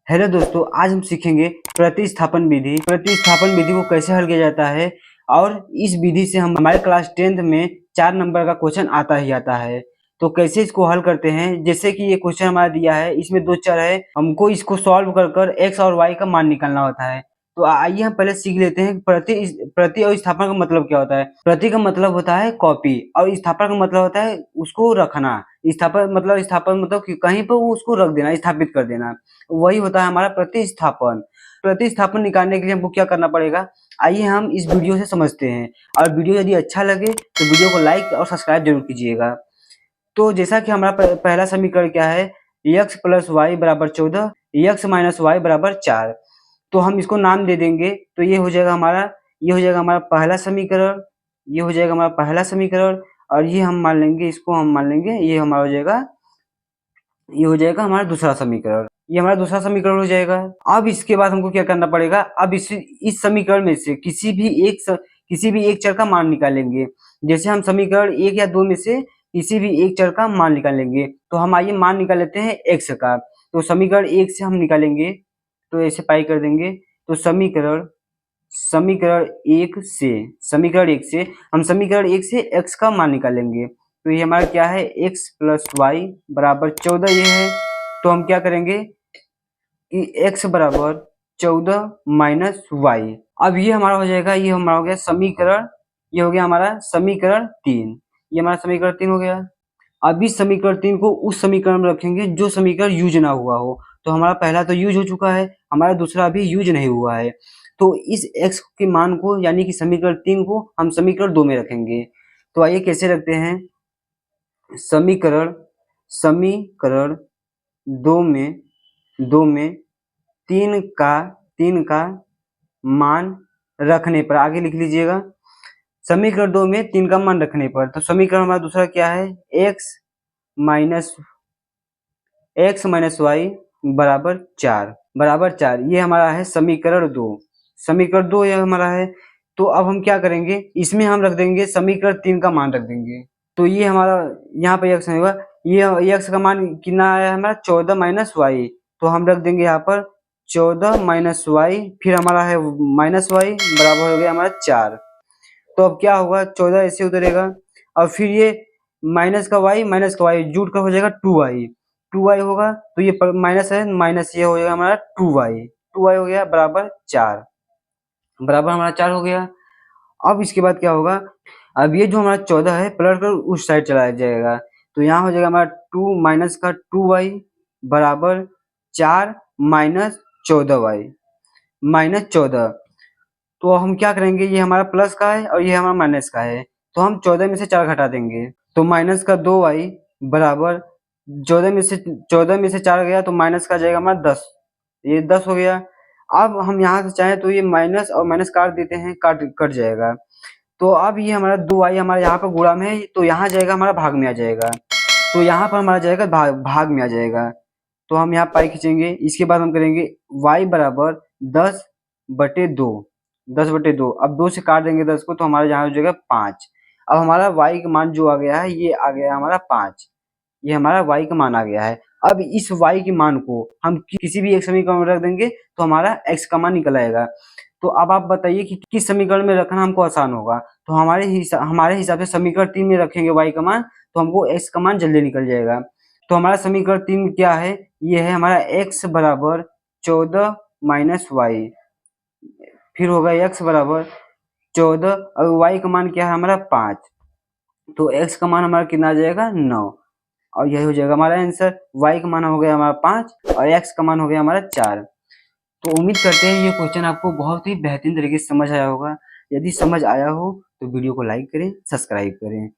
Hello दोस्तों, आज हम सीखेंगे प्रतिस्थापन विधि। प्रतिस्थापन विधि को कैसे हल किया जाता है और इस विधि से हम हमारे क्लास 10th में 4 नंबर का क्वेश्चन आता ही आता है। तो कैसे इसको हल करते हैं, जैसे कि ये क्वेश्चन हमारा दिया है, इसमें 2 चर है, हमको इसको सॉल्व कर कर x और y का मान निकालना होता है। तो आइए हम पहले सीख लेते हैं प्रति और स्थापन का मतलब क्या होता है। प्रति का मतलब होता है कॉपी और स्थापन का मतलब होता है उसको रखना। स्थापन मतलब कि कहीं पर वो उसको रख देना, स्थापित कर देना, वही होता है हमारा प्रतिस्थापन। प्रतिस्थापन निकालने के लिए हमको क्या करना पड़ेगा, आइए हम इस वीडियो से समझते हैं। और वीडियो यदि अच्छा लगे तो वीडियो को लाइक और सब्सक्राइब जरूर कीजिएगा। तो जैसा कि हमारा पहला समीकरण क्या है, x प्लस वाई बराबर 14, x माइनस वाई बराबर 4। तो हम इसको नाम दे देंगे, तो ये हो जाएगा हमारा पहला समीकरण, ये हो जाएगा हमारा पहला समीकरण। और ये हम मान लेंगे, इसको हम मान लेंगे, ये हमारा हो जाएगा, ये हो जाएगा हमारा दूसरा समीकरण। ये हमारा दूसरा समीकरण हो जाएगा। अब इसके बाद हमको क्या करना पड़ेगा, अब इस समीकरण में से किसी भी एक चर का मान निकालेंगे। जैसे हम समीकरण 1 या 2 में से किसी भी एक चर का मान निकालेंगे। तो हम आइए मान निकाल लेते हैं x का। तो समीकरण 1 से हम निकालेंगे, तो ऐसे पाई कर देंगे। तो समीकरण 1 से हम समीकरण 1 से x का मान निकालेंगे। तो ये हमारा क्या है, x प्लस वाई बराबर 14 ये है। तो हम क्या करेंगे कि x बराबर 14 माइनस वाई। अब ये हमारा हो जाएगा, ये हमारा हो गया समीकरण, ये हो गया हमारा समीकरण 3। ये हमारा समीकरण 3 हो गया। अब इस समीकरण 3 को उस समीकरण में रखेंगे जो समीकरण यूज ना हुआ हो। तो हमारा पहला तो यूज हो चुका है, हमारा दूसरा अभी यूज नहीं हुआ है। तो इस x के मान को, यानी कि समीकरण 3 को हम समीकरण 2 में रखेंगे। तो आइए कैसे रखते हैं, समीकरण 2 में 3 का मान रखने पर, आगे लिख लीजिएगा, समीकरण 2 में 3 का मान रखने पर। तो समीकरण हमारा दूसरा क्या है, x माइनस वाई बराबर 4। ये हमारा है समीकरण 2। ये हमारा है। तो अब हम क्या करेंगे, इसमें हम रख देंगे समीकरण 3 का मान रख देंगे। तो ये हमारा यहाँ पे x होगा, ये x का मान कितना आया हमारा, 14 माइनस वाई। तो हम रख देंगे यहाँ पर 14 माइनस वाई, फिर हमारा है माइनस वाई बराबर हो गया हमारा 4। तो अब क्या होगा, 14 ऐसे उतरेगा और फिर ये माइनस का वाई जुट कर हो जाएगा 2y होगा। तो ये माइनस है, माइनस ये हो जाएगा हमारा 2y हो गया बराबर 4, बराबर हमारा 4 हो गया। अब इसके बाद क्या होगा, अब ये जो हमारा 14 है पलट कर उस साइड चला जाएगा। तो यहाँ हो जाएगा हमारा 2 माइनस का 2y बराबर 4 माइनस 14। तो हम क्या करेंगे, ये हमारा प्लस का है और ये हमारा माइनस का है। तो हम 14 में से 4 घटा देंगे। तो माइनस का 2y बराबर 14 में से 4 गया तो माइनस का जाएगा हमारा 10, ये 10 हो गया। अब हम यहाँ से चाहें तो ये माइनस और माइनस काट देते हैं, कट जाएगा। तो अब ये हमारा 2y हमारे यहाँ पर गुणा में है, तो यहाँ जाएगा हमारा भाग में आ जाएगा। तो यहाँ पर हमारा जाएगा भाग में आ जाएगा। तो हम यहाँ पाई खींचेंगे। इसके बाद हम करेंगे y बराबर 10/2। अब 2 से काट देंगे 10 को, तो हमारे यहाँ हो जाएगा 5। अब हमारा y का मान जो आ गया है, ये आ गया हमारा 5। ये हमारा y का मान आ गया है। अब इस y के मान को हम किसी भी एक समीकरण में रख देंगे तो हमारा x का मान निकल आएगा। तो अब आप बताइए कि किस समीकरण में रखना हमको आसान होगा। तो हमारे हिसाब से समीकरण 3 में रखेंगे y का मान, तो हमको x का मान जल्दी निकल जाएगा। तो हमारा समीकरण 3 क्या है, ये है हमारा x बराबर 14 माइनस वाई, फिर होगा x बराबर 14 और y का मान क्या है हमारा 5। तो x का मान हमारा कितना आ जाएगा 9, और यही हो जाएगा हमारा आंसर। y का मान हो गया हमारा 5 और x का मान हो गया हमारा 4। तो उम्मीद करते हैं ये क्वेश्चन आपको बहुत ही बेहतरीन तरीके से समझ आया होगा। यदि समझ आया हो तो वीडियो को लाइक करें, सब्सक्राइब करें।